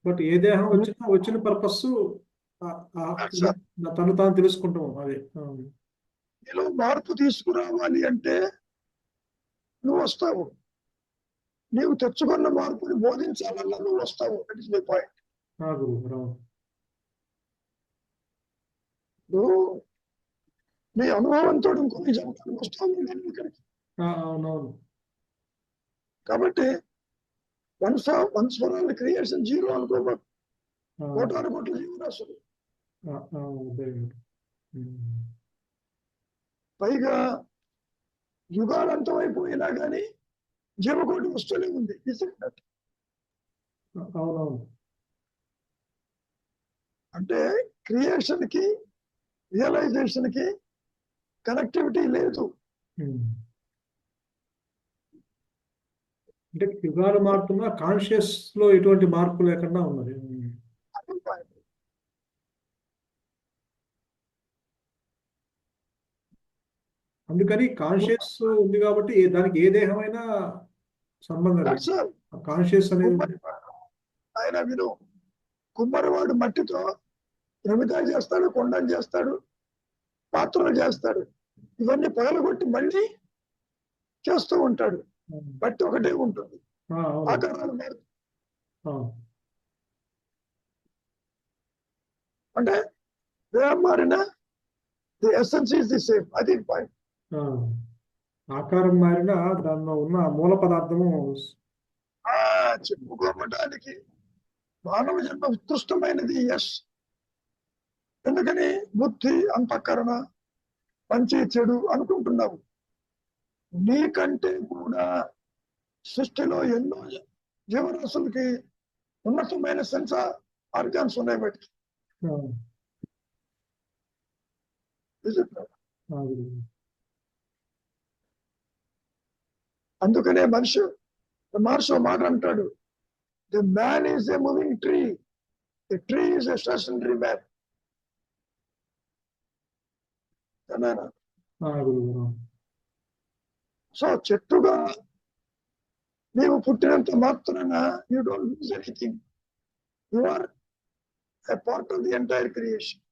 బట్ ఏ దేహం వచ్చిన పర్పస్ తను తాను తెలుసుకుంటాం. అదే నీలో మార్పు తీసుకురావాలి అంటే నువ్వు వస్తావు. నీవు తెచ్చుకున్న మార్పుని బోధించాలన్నా నువ్వు వస్తావు. That is my point. నువ్వు నీ అనుభవంతో ఇంకొన్ని చెప్పడానికి వస్తావు ఇక్కడికి. కాబట్టి once for all creation zero అనుకోబాకు. కోటాను కోట్ల జీవరాశులు, పైగా యుగాలంతం అయిపోయినా కానీ జీవకోటి వస్తూనే ఉంది. అంటే క్రియేషన్ కి రియలైజేషన్ కి కనెక్టివిటీ లేదు. అంటే యుగాలు మారుతున్నా కాన్షియస్ లో ఎటువంటి మార్పు లేకుండా ఉన్నది. అది point. అందుకని కాన్షియస్ ఉంది కాబట్టి దానికి ఏ దేహమైనా సంబంధం That's లేదు. all. కాన్షియస్ అనేది ఆయన విను, కుమ్మరివాడు మట్టితో ప్రమిదాలు చేస్తాడు, కొండలు చేస్తాడు, పాత్రలు చేస్తాడు. ఇవన్నీ పగలగొట్టి మళ్ళీ చేస్తూ ఉంటాడు. మట్టి ఒకటే ఉంటుంది, ఆకారాలు మారు. అంటే దేహం మారిన the essence is the same. అది పాయింట్. ఆకారం మారినా దానిలో ఉన్న మూల పదార్థము చెప్పుకోవడానికి మానవ జన్మ ఉత్కృష్టమైనది. ఎస్. ఎందుకని బుద్ధి, అంతఃకరణ, మంచి చెడు అనుకుంటున్నావు. నీకంటే కూడా సృష్టిలో ఎన్నో జీవరాశులకి ఉన్నతమైన సెన్స్ ఆర్గాన్స్ ఉన్నాయి. బట్టి అందుకనే మనిషి మహర్షి మాట అంటాడు, the man is a moving tree, the tree is a stationary man. So చెట్టుగా నీవు పుట్టినంత మాత్రాన you don't lose anything. You are a part of the entire creation.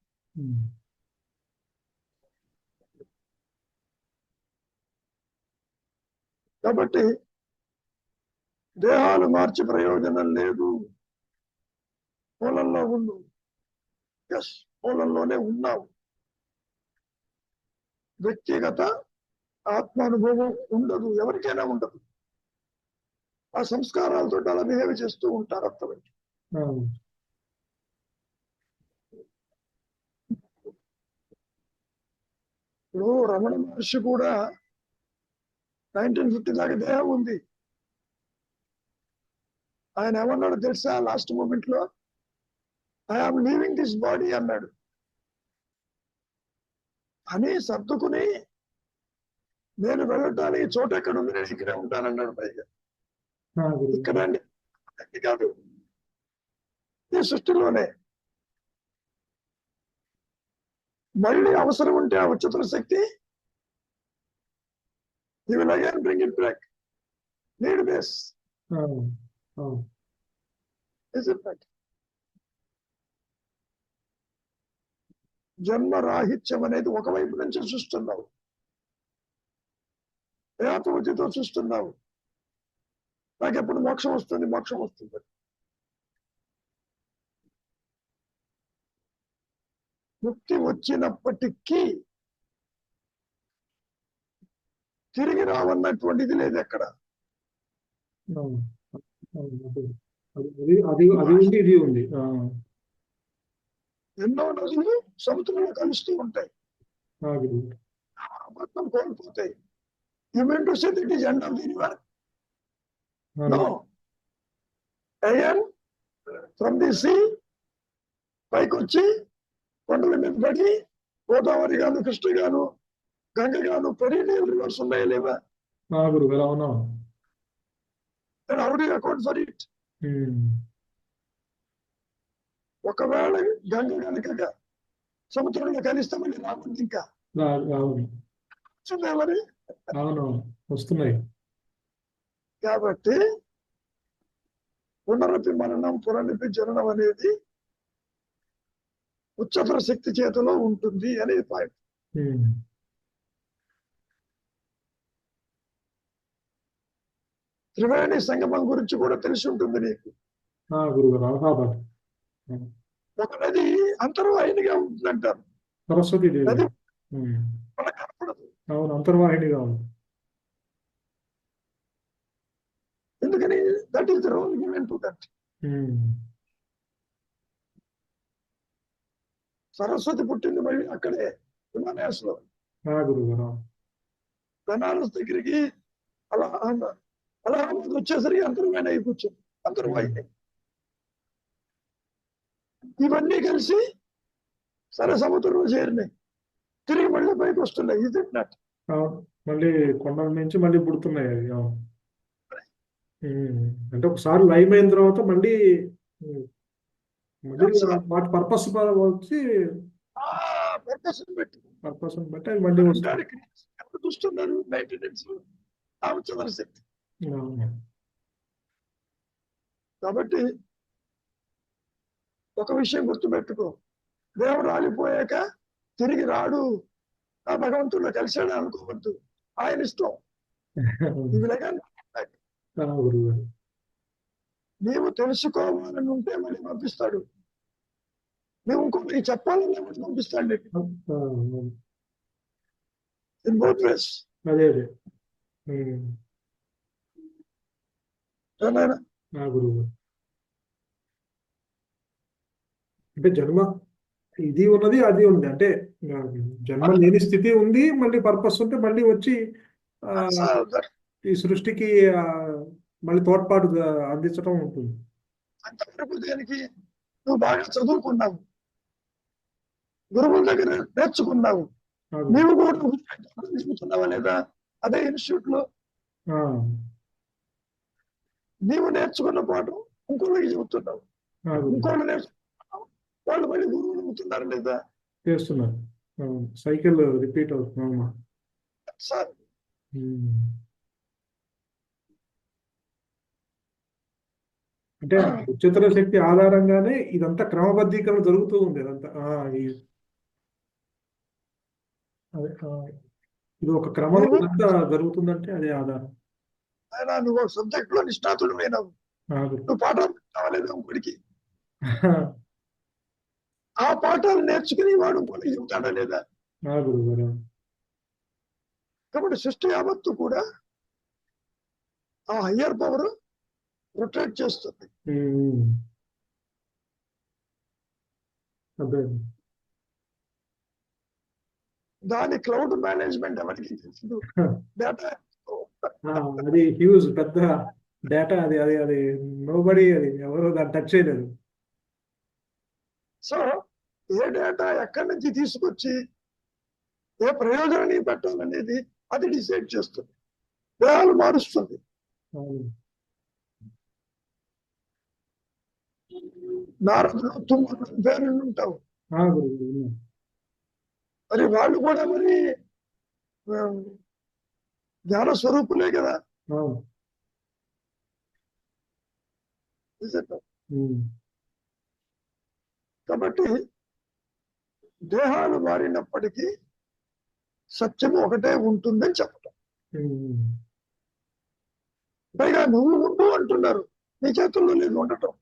కాబట్టి దేహాలు మార్చి ప్రయోజనం లేదు. పొలంలో ఉండు. ఎస్, పొలంలోనే ఉన్నావు. వ్యక్తిగత ఆత్మానుభవం ఉండదు, ఎవరికైనా ఉండదు. ఆ సంస్కారాలతో అలా బిహేవ్ చేస్తూ ఉంటారు. అర్థమైంది. ఇప్పుడు రమణ మహర్షి కూడా 1950 దాకా దేహం ఉంది. ఆయన ఏమన్నాడు తెలుసా? లాస్ట్ మూమెంట్ లో ఐఎమ్ లీవింగ్ దిస్ బాడీ అన్నాడు. అని సర్దుకుని నేను వెళ్ళటానికి చోట ఎక్కడ ఉంది, నేను ఇక్కడే ఉంటానన్నాడు. పైగా ఇక్కడ కాదు, ఈ సృష్టిలోనే. మళ్ళీ అవసరం ఉంటే ఆ ఉచిత శక్తి he will again bring it back. Need this. Is it right? జన్మ రాహిత్యం అనేది ఒకవైపు నుంచి చూస్తున్నావు, ఏతవతితో చూస్తున్నావు. నాకు ఎప్పుడు మోక్షం వస్తుంది, మోక్షం వస్తుంది. ముక్తి వచ్చినప్పటికీ తిరిగి రావన్నటువంటిది లేదు ఎక్కడ. ఇది ఉంది. ఎన్నో నదులు సముద్రంలో కలుస్తూ ఉంటాయి, మొత్తం కోల్పోతాయి. You mean to say that it is end of the river? No. Again, from the sea, పైకి వచ్చి కొండల మీద పడి గోదావరి గాను, కృష్ణ గాను, గంగ గాను, పెరిగిన రివర్స్ ఉన్నాయా లేవా? Then how do you account for it? ఒకవేళ గంగ కనుక సముద్రంలో కలిస్తే మళ్ళీ రాకుండా ఇంకా మరి వస్తున్నాయి. కాబట్టి పునరపి మరణం, పునరపి జననం అనేది ఉచ్చతర శక్తి చేతిలో ఉంటుంది అనేది పాయింట్. త్రివేణి సంగమం గురించి కూడా తెలిసి ఉంటుంది నీకు. ఒక నది అంతర్వాహినిగా ఉంటుందంటారు. సరస్వతి నది మనకు కనపడదు. అంతర్వాహినిగా ఉంది. ఎందుకని? That is the role given to that. Saraswati పుట్టింది మళ్ళీ అక్కడే హిమాలయాస్ లో. బనారస్ దగ్గరికి అలా అలహాబాద్ వచ్చేసరికి అంతర్వాహిని అయి కూర్చొని అంతర్వాహిని. ఇవన్నీ కలిసి సరే సముద్రంలో చేరినాయి, తిరిగి మళ్ళీ పైకి వస్తున్నాయి. ఇది నట్ అవును. మళ్ళీ కొండల నుంచి మళ్ళీ పుడుతున్నాయి అవి. అవును. అంటే ఒకసారి లైవ్ అయిన తర్వాత మళ్ళీ ఉమ్, మళ్ళీ వాటి పర్పస్ వచ్చి పర్పస్ పెట్టి పర్పస్ బట్టి అవి మళ్ళీ వస్తాయి. అంటానికి ఎవరు చూస్తున్నారు? మెయింటెనెన్స్ రామచంద్ర శక్తి. అవును. కాబట్టి ఒక విషయం గుర్తుపెట్టుకో, దేవుడు రాలిపోయాక తిరిగి రాడు, ఆ భగవంతుడిలో కలిశాడు అనుకోవద్దు. ఆయన ఇష్టం. ఇవిలాగా గురువు గారు. నీవు తెలుసుకోవాలని ఉంటే మళ్ళీ పంపిస్తాడు, నువ్వు ఇంకొకరికి చెప్పాలని పంపిస్తాడు. In both ways. అదే అదే గురువు గారు. అంటే జన్మ ఇది ఉన్నది అది ఉంది, అంటే జన్మ లేని స్థితి ఉంది, మళ్ళీ పర్పస్ ఉంటే మళ్ళీ వచ్చి ఈ సృష్టికి మళ్ళీ తోడ్పాటు అందించడం ఉంటుంది. అంతవరకు దేనికి? నువ్వు బాగా చదువుకున్నావు, గురువుల దగ్గర నేర్చుకున్నావు, నీవు కూడా నేర్చుకున్నావా లేదా? అదే ఇన్స్టిట్యూట్ లో నీవు నేర్చుకున్న పాఠం ఇంకోళ్ళకి చెబుతున్నావు, ఇంకోళ్ళు నేర్చుకున్నావు, వాళ్ళు మళ్ళీ గురువులు అవుతున్నారు లేదా? చేస్తున్నారు. సైకిల్ రిపీట్ అవుతుంది. సార్ అంటే ఉच्चతర శక్తి ఆధారంగానే ఇదంతా క్రమబద్ధీకరణ జరుగుతూ ఉంది. అదంతా ఇది ఒక క్రమంలో అంతా జరుగుతుందంటే అదే ఆధారం. ఆయన నువ్వు ఒక సబ్జెక్ట్ లో నిష్ణాతుడు అయినావు, నువ్వు పాఠాలు పెట్టావా లేదా ఇంకొకరికి? ఆ పాఠాలు నేర్చుకుని వాడు ఇంకొకరికి చెబుతాడా లేదా? కాబట్టి సృష్టి యావత్తు కూడా ఆ హయ్యర్ పవర్ రొటేట్ చేస్తుంది. దాని క్లౌడ్ మేనేజ్మెంట్ ఎవరికి తెలుసు? డేటా అది హ్యూజ్ పెద్ద డేటా. అది అది అది నోబడి, అది ఎవరు దాన్ని టచ్ చేయలేదు. సో ఏ డేటా ఎక్కడి నుంచి తీసుకొచ్చి ఏ ప్రయోజనాన్ని పెట్టాలనేది అది డిసైడ్ చేస్తుంది, దేహాలు మారుస్తుంది. నారదులు తుమ్ములు పేరు ఉంటావు, మరి వాళ్ళు కూడా మరి జ్ఞాన స్వరూపులే కదా. కాబట్టి దేహాలు మారినప్పటికీ సత్యము ఒకటే ఉంటుందని చెప్పటం. పైగా నువ్వు ఉండు అంటున్నారు, నీ చేతుల్లో లేదు ఉండటం.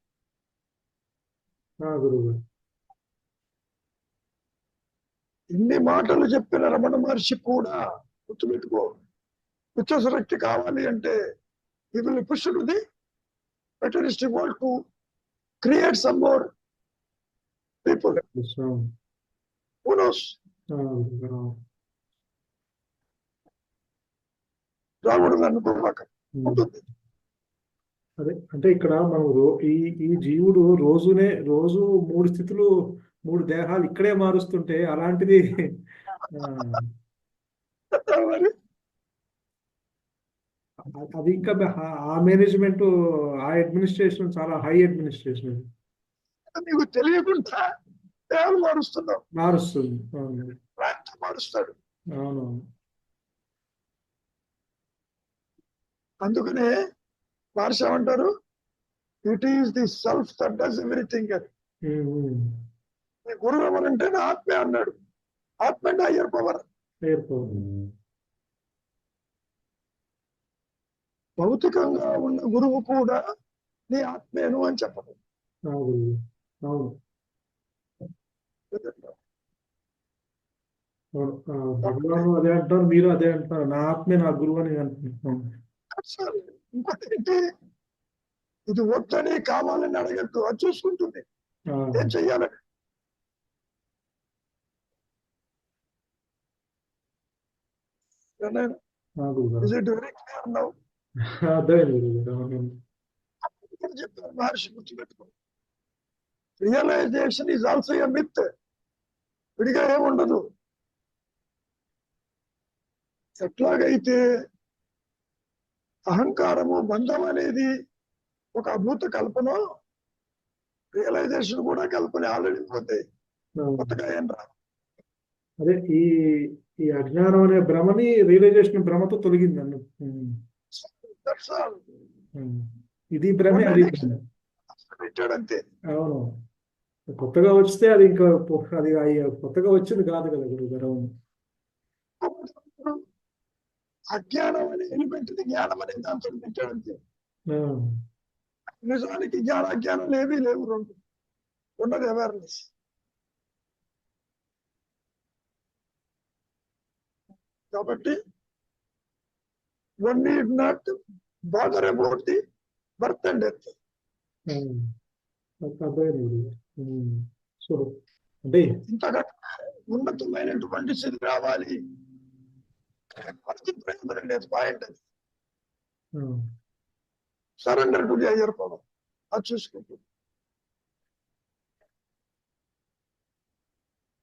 ఇన్ని మాటలు చెప్పిన రమణ మహర్షి కూడా గుర్తుపెట్టుకో, ఉచ్చశక్తి కావాలి అంటే he will push to the materialistic world to create some more people. Who knows? రాముడు అనుకోవాక ఉంటుంది. అదే అంటే ఇక్కడ మనం ఈ ఈ జీవుడు రోజు 3 స్థితులు 3 దేహాలు ఇక్కడే మారుస్తుంటే, అలాంటిది అది ఇంకా ఆ మేనేజ్మెంట్, ఆ అడ్మినిస్ట్రేషన్ చాలా హై అడ్మినిస్ట్రేషన్. నీకు తెలియకుండా దేహాలు మారుస్తున్నావు. మారుస్తుంది. మారుస్తాడు. అవునవును. అందుకనే మహర్షి ఏమంటారు, it is the self that does everything అని. గురువు ఎవరంటే నా ఆత్మే అన్నాడు. ఆత్మ అంటే హయ్యర్ పవర్. భౌతికంగా ఉన్న గురువు కూడా నీ ఆత్మేను అని చెప్పదు. భగవాను అదే అంటారు, మీరు అదే అంటారు, నా ఆత్మే నా గురువు అని అంటున్నాను. ఇంకోటి ఇది వద్దని కావాలని అడగద్దు, అది చూసుకుంటుంది ఏం చెయ్యాలని. చెప్పారు మహర్షి, గుర్తుపెట్టుకో, realization is also a myth. విడిగా ఏముండదు. ఎట్లాగైతే అహంకారము, బంధం అనేది ఒక అభూత కల్పన, రియలైజేషన్ కూడా కల్పన. ఆల్రెడీ పోతాయి, కొత్తగా ఏం రాదు. అదే ఈ ఈ అజ్ఞానం అనే భ్రమని రియలైజేషన్ భ్రమతో తొలగింది అన్న. That's all. ఇది భ్రమే, అది భ్రమే. పెట్టాడు అంతే. అవును, కొత్తగా వస్తే అది ఇంకా అది కొత్తగా వచ్చింది కాదు కదా గురువు గారు. అవును. అజ్ఞానం అనే ఎలిమెంట్ జ్ఞానం అనే దాంతో పెట్టాడు అంతే. నిజానికి జ్ఞానాజ్ఞానాలు ఏమీ లేవు, రెండు ఉన్నది అవేర్నెస్. కాబట్టి one need not bother about the birth and death. So అంటే ఇంతగా ఉన్నతమైనటువంటి స్థితి రావాలి, ప్రయోజనం లేదు. పాయింట్ అది surrender to the higher power. అది చూసుకుంటుంది.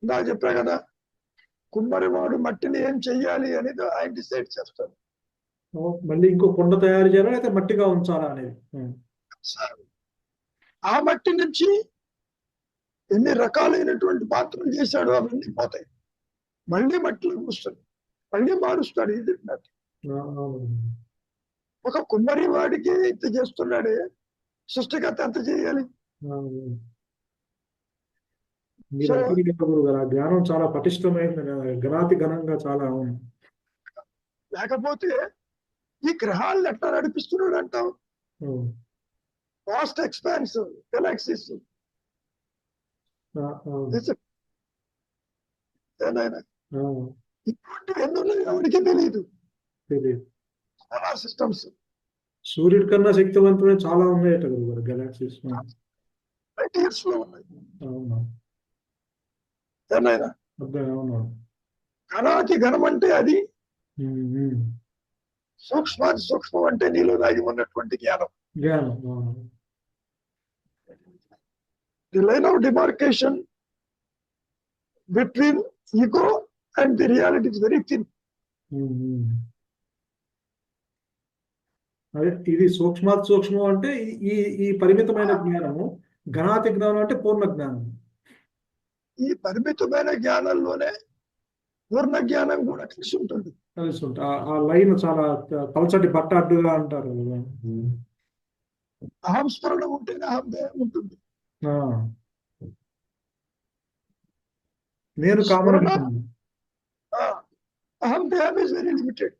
ఇందా చెప్పా కదా, కుమ్మరివాడు మట్టిని ఏం చెయ్యాలి అనేది ఆయన డిసైడ్ చేస్తాడు. మళ్ళీ ఇంకో కొండ తయారు చేయాలా లేకపోతే మట్టిగా ఉంచాలా అనేది. ఆ మట్టి నుంచి ఎన్ని రకాలైనటువంటి పాత్రలు చేశాడో అవన్నీ పోతాయి, మళ్ళీ మట్టిలో కూర్చొని మళ్ళీ మారుస్తాడు. ఇది ఒక కుమ్మరి వాడికి ఇంత చేస్తున్నాడే, సృష్టికర్త ఎంత చేయాలి? జ్ఞానం చాలా పటిష్టమైంది, ఘనాతి ఘనంగా చాలా. లేకపోతే ఈ గ్రహాలను ఎట్లా నడిపిస్తున్నాడు అంటావు? వాస్ట్ ఎక్స్పాన్స్, గెలాక్సీస్ ఇటువంటి ఎన్నో ఎవరికి తెలియదు. సోలార్ సిస్టమ్స్ సూర్యుడి కన్నా శక్తివంతమైన చాలా ఉన్నాయట గురుగారు గెలాక్సీస్. లైట్ ఇయర్స్ లో ఉన్నాయి. ఏనాయనా ఘనాతి ఘనం అంటే అది, సూక్ష్మాతి సూక్ష్మం అంటే నీలో దాగి ఉన్నటువంటి జ్ఞానం. The line of demarcation between ego and the reality is very thin. అదే ఇది సూక్ష్మాతి సూక్ష్మం అంటే ఈ ఈ పరిమితమైన జ్ఞానము, ఘనాతి జ్ఞానం అంటే పూర్ణ జ్ఞానం. ఈ పరిమితమైన జ్ఞానంలోనే పూర్ణ జ్ఞానం కూడా కలిసి ఉంటుంది. కలిసి ఉంటుంది. ఆ లైన్ చాలా పలచటి బట్ట అడ్డుగా అంటారు. అహం స్మరణ ఉంటేనే అహం దేహం ఉంటుంది. నేను కామన్ అహం దేహం ఇస్ వెరీ లిమిటెడ్.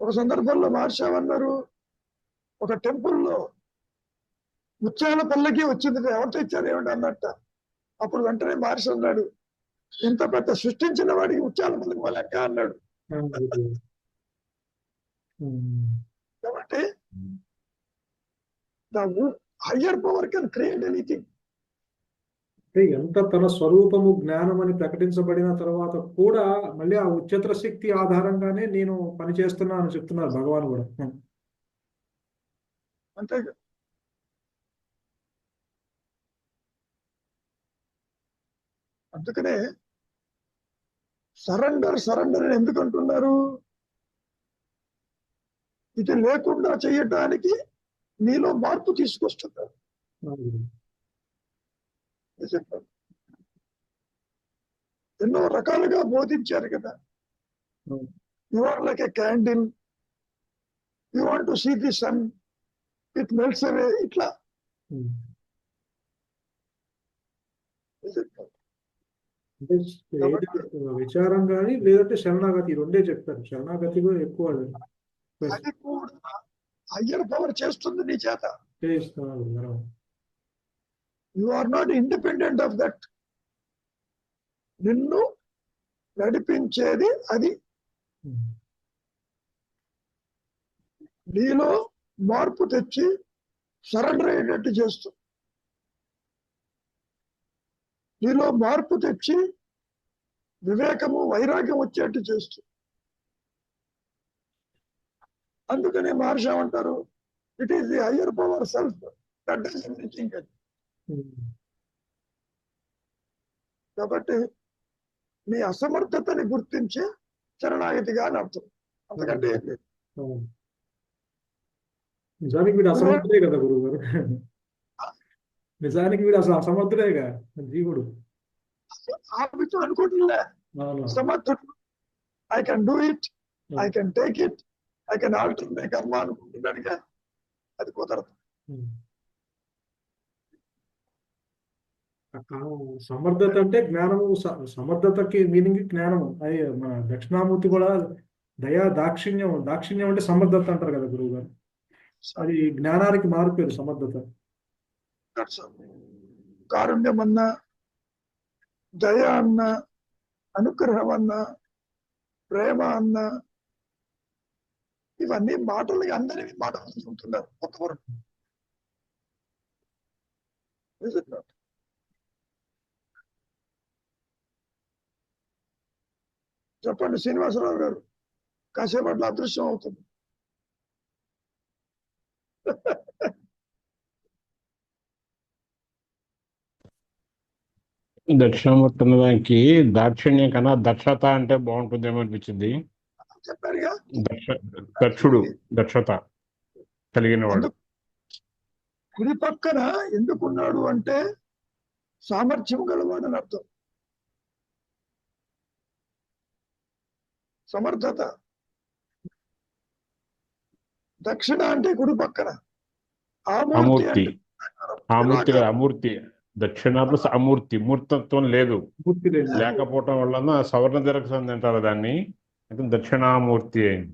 ఒక సందర్భంలో మహర్షి ఒక టెంపుల్లో ముత్యాల పల్లకి వచ్చింది, ఎవరితో ఇచ్చారు ఏమిటి అన్నట్ట. అప్పుడు వెంటనే మహర్షి అన్నాడు, ఇంత పెద్ద సృష్టించిన వాడికి ముత్యాల పల్లకి లెక్క అన్నాడు. కాబట్టి the higher power can create anything. ఎంత తన స్వరూపము జ్ఞానం అని ప్రకటించబడిన తర్వాత కూడా మళ్ళీ ఆ ఉच्चतर శక్తి ఆధారంగానే నేను పనిచేస్తున్నాను చెప్తున్నారు భగవాన్ కూడా. అంతే. అందుకనే సరెండర్ సరెండర్ అని ఎందుకు అంటున్నారు? ఇది లేకుండా చేయటానికి నీలో మార్పు తీసుకొస్తున్నారు. ఎన్నో రకాలుగా బోధించారు కదా. You are like a candle, you want to see the sun, it melts away. ఇట్లా విచారం కానీ లేదంటే శరణాగతి, రెండే చెప్తారు. శరణాగతి కూడా ఎక్కువ, అది కూడా హయ్యర్ పవర్ చేస్తుంది నీ చేత. You are not independent of that. నిన్ను నడిపించేది అది. నీలో మార్పు తెచ్చి సరెండర్ అయ్యేటట్టు చేస్తూ, నీలో మార్పు తెచ్చి వివేకము వైరాగ్యం వచ్చేట్టు చేస్తూ. అందుకనే మహర్షి ఏమంటారు, it is the higher power self that does everything. కాబట్టి మీ అసమర్థతని గుర్తించి శరణాగతిగా అని అర్థం, అంతకంటే ఏం లేదు. అవును. నిజానికి వీడు అసమర్థుడే కదా గురువు గారు. నిజానికి వీడు అసలు అసమర్థుడేగా జీవుడు. ఆమెతో అనుకుంటున్నా అవును. సమర్థుడు, I can do it, I can take it, I can alter my karma అనుకుంటున్నాడుగా, అది కుదరదు. సమర్థత అంటే జ్ఞానము. సమర్థతకి మీనింగ్ జ్ఞానము. అది మన దక్షిణామూర్తి కూడా దయా దాక్షిణ్యం. దాక్షిణ్యం అంటే సమర్థత అంటారు కదా గురువు గారు. అది జ్ఞానానికి మారుపేరు సమర్థత. కారుణ్యం అన్నా, దయ అన్నా, అనుగ్రహం అన్నా, ప్రేమ అన్నా, ఇవన్నీ మాటలు, అందరివి మాటలు ఉంటున్నారు ఒక్కరు. చెప్పండి శ్రీనివాసరావు గారు, కాసేపట్లో అదృశ్యం అవుతుంది. దక్షిణామూర్తి అన్న దానికి దాక్షిణ్యం కన్నా దక్షత అంటే బాగుంటుందేమో అనిపించింది. చెప్పారుగా, దక్షత కలిగిన వాడు. కుడి పక్కన ఎందుకున్నాడు అంటే సామర్థ్యం గలవాడు అని అర్థం. సమర్థత. దక్షిణ అంటే కుడి పక్కన, అమూర్తి. అమూర్తి దక్షిణ ప్లస్ అమూర్తి. మూర్తత్వం లేదు, లేకపోవటం వలన సవర్ణ దీర్ఘ సంధి అంటారు దాన్ని. దక్షిణామూర్తి అయింది.